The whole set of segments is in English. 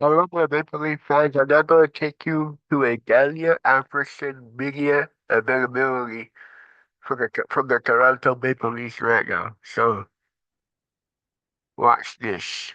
Hello, my Maple Leaf fans. I'm now going to take you to a Daniel Alfredson media availability from the Toronto Maple Leafs right now. So watch this.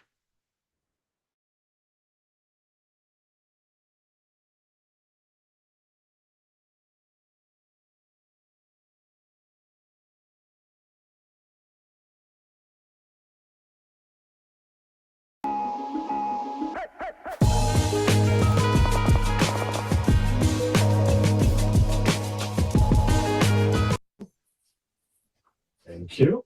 Thank you.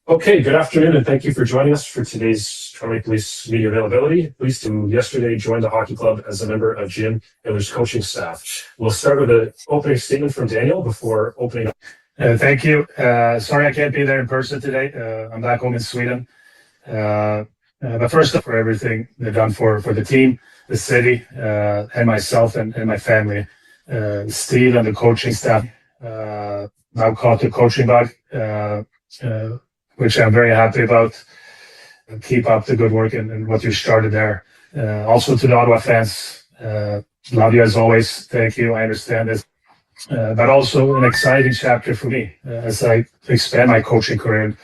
Okay, good afternoon, and thank you for joining us for today's Toronto Maple Leafs media availability. Pleased to yesterday join the hockey club as a member of Jim Miller's coaching staff. We'll start with an opening statement from Daniel before opening up. Thank you. Sorry I can't be there in person today. I'm back home in Sweden. But first up, for everything they've done for the team, the city, and myself and my family. Steve and the coaching staff, now called the coaching bug, which I'm very happy about. Keep up the good work and what you started there. Also to the Ottawa fans, love you as always. Thank you. I understand this. But also an exciting chapter for me as I expand my coaching career.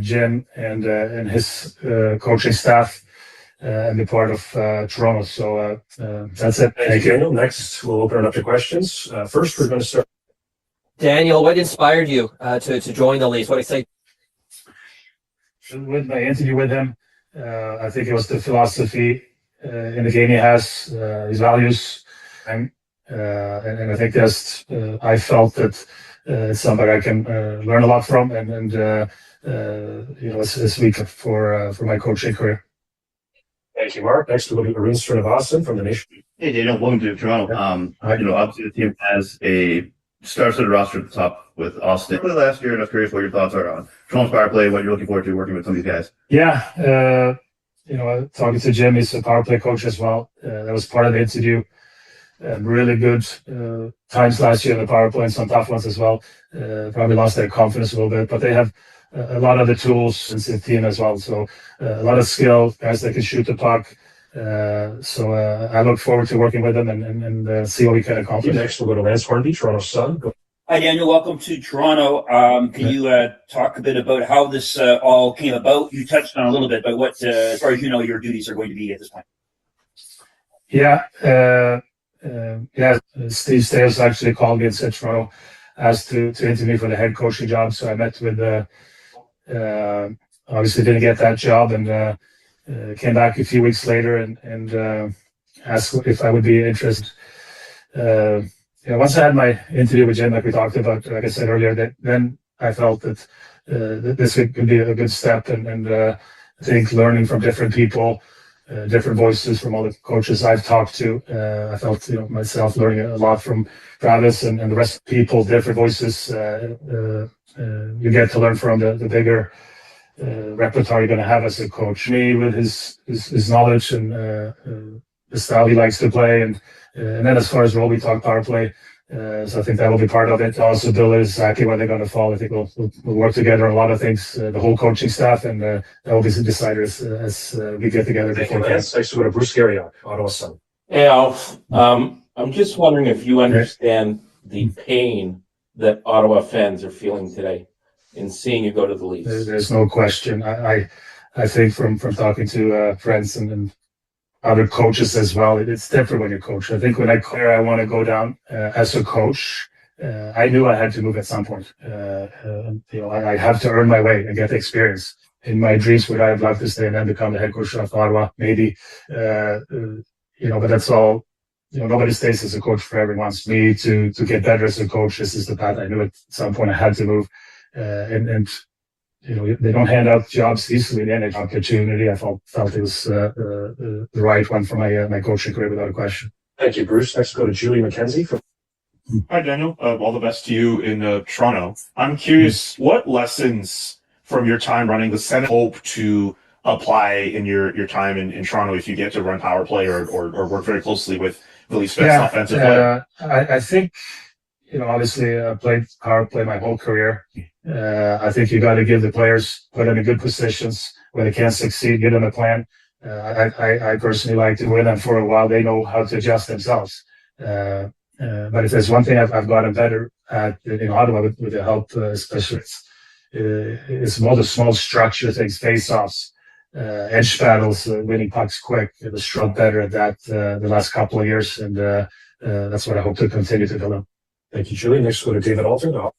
Jim and his coaching staff and be part of Toronto. So that's it. Thank you, Daniel. Next, we'll open it up to questions. First, we're going to start. Daniel, what inspired you to join the Leafs? What excited? With my interview with him, I think it was the philosophy in the game he has, his values, and I think that's I felt that it's somebody I can learn a lot from, and as week for my coaching career. Thank you, Mark. Next, we'll go to Arun Srinivasan from the Nation. Hey, Daniel. Welcome to Toronto. Obviously the team has a star-studded roster at the top with Austin. For the last year, and I was curious what your thoughts are on Toronto's power play, what you're looking forward to working with some of these guys. Yeah, talking to Jim, he's a power play coach as well. That was part of the interview. Really good times last year in the power play and some tough ones as well. Probably lost their confidence a little bit, but they have a lot of the tools in the team as well. So a lot of skill, guys that can shoot the puck. So I look forward to working with them and see what we can accomplish. Next, we'll go to Lance Hornby, Toronto Sun. Hi, Daniel. Welcome to Toronto. Can you talk a bit about how this all came about? You touched on a little bit, but what, as far as you know, your duties are going to be at this point? Yeah. Steve Stales actually called me and said Toronto asked to interview me for the head coaching job. So I met with obviously didn't get that job and came back a few weeks later and asked if I would be interested. Once I had my interview with Jim, like we talked about, like I said earlier, then I felt that this could be a good step, and I think learning from different people, different voices from all the coaches I've talked to, I felt myself learning a lot from Travis and the rest of the people, different voices. You get to learn from the bigger repertoire you're going to have as a coach. Me with his knowledge and the style he likes to play, and then as far as role, we talk power play. So I think that will be part of it. Also, Bill is exactly where they're going to fall. I think we'll work together on a lot of things, the whole coaching staff, and that will be decided as we get together. Thank you, Lance. Next, we'll go to Bruce Garriock, Ottawa Sun. Hey, Alf. I'm just wondering if you understand the pain that Ottawa fans are feeling today in seeing you go to the Leafs. There's no question. I think from talking to friends and other coaches as well, it's different when you coach. I think when I want to go down as a coach, I knew I had to move at some point. I have to earn my way and get the experience. In my dreams, would I have loved to stay and then become the head coach of Ottawa? Maybe, but that's all. Nobody stays as a coach forever. Wants me to get better as a coach. This is the path. I knew at some point I had to move, and they don't hand out jobs easily. The NHL opportunity, I felt it was the right one for my coaching career without a question. Thank you, Bruce. Next, go to Julie McKenzie from. Hi, Daniel. All the best to you in Toronto. I'm curious, what lessons from your time running the Senate hope to apply in your time in Toronto if you get to run power play or work very closely with the Leafs' best offensive player? I think, obviously I played power play my whole career. I think you got to give the players, put them in good positions where they can't succeed, give them a plan. I personally like to win, and for a while they know how to adjust themselves. But if there's one thing I've gotten better at in Ottawa with the help, especially, it's more the small structure things, face-offs, edge battles, winning pucks quick. I was struck better at that the last couple of years, and that's what I hope to continue to build on. Thank you, Julie. Next, we'll go to David Alter.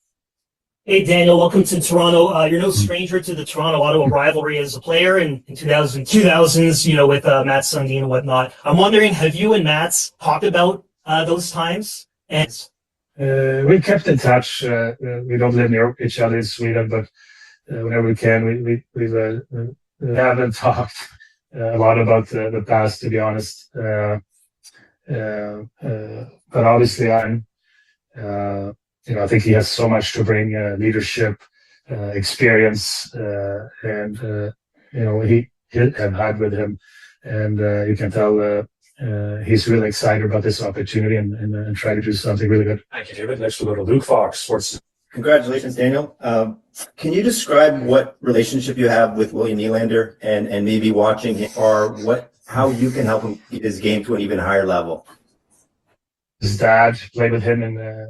Hey, Daniel, welcome to Toronto. You're no stranger to the Toronto-Ottawa rivalry as a player in 2000s, with Matt Sundin and whatnot. I'm wondering, have you and Matt talked about those times? And we kept in touch. We don't live near each other in Sweden, but whenever we can, we haven't talked a lot about the past, to be honest. But obviously, I think he has so much to bring, leadership, experience, and he have had with him, and you can tell he's really excited about this opportunity and try to do something really good. Thank you, David. Next, we'll go to Luke Fox, Sports. Congratulations, Daniel. Can you describe what relationship you have with William Nylander and maybe watching him, or how you can help him get his game to an even higher level? His dad played with him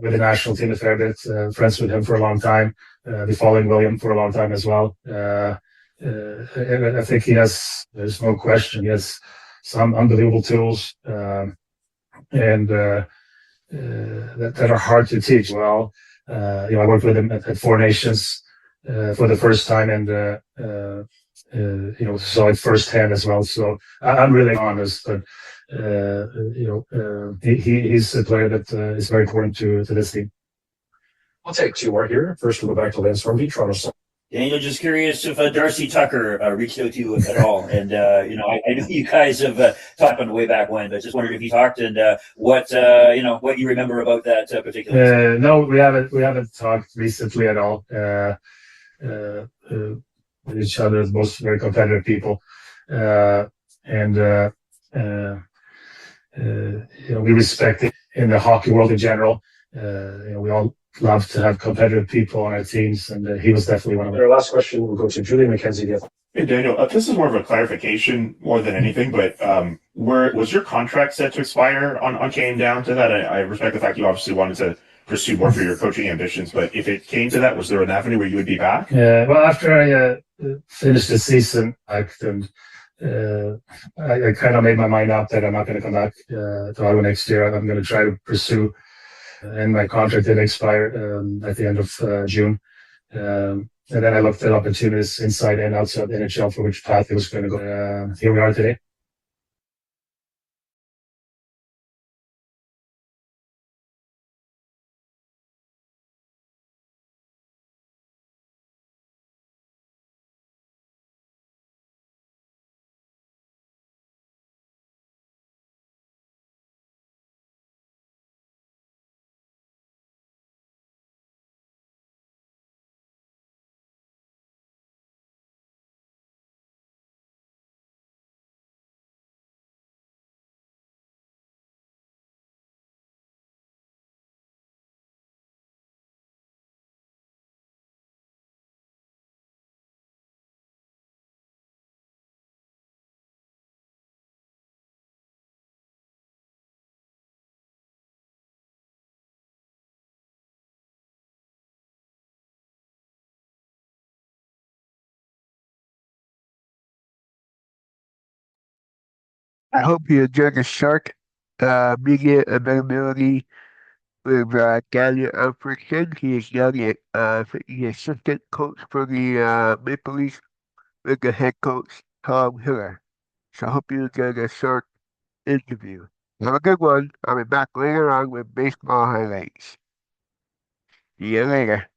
with the national team a fair bit. Friends with him for a long time. Been following William for a long time as well. I think there's no question, he has some unbelievable tools and that are hard to teach. Well, I worked with him at Four Nations for the first time, and saw it firsthand as well. So I'm really honest, but he's a player that is very important to this team. I'll take two more here. First, we'll go back to Lance Hornby, Toronto Sun. Daniel, just curious if Darcy Tucker reached out to you at all. And, I know you guys have talked on the way back when, but just wondered if you talked and what you remember about that particular. No, we haven't talked recently at all. With each other as both very competitive people. We respect it in the hockey world in general. We all love to have competitive people on our teams, and he was definitely one of them. Our last question will go to Julie McKenzie. Hey, Daniel, this is more of a clarification more than anything, but was your contract set to expire on came down to that? I respect the fact you obviously wanted to pursue more for your coaching ambitions, but if it came to that, was there an avenue where you would be back? Well, after I finished the season, I kind of made my mind up that I'm not going to come back to Ottawa next year. I'm going to try to pursue, and my contract did expire at the end of June. And then I looked at opportunities inside and outside the NHL for which path it was going to go. Here we are today. I hope you enjoyed the short media availability with Daniel Alfredson. He is now the assistant coach for the Maple Leafs with the head coach Tom Hiller. So I hope you enjoyed the short interview. Have a good one. I'll be back later on with baseball highlights. See you later.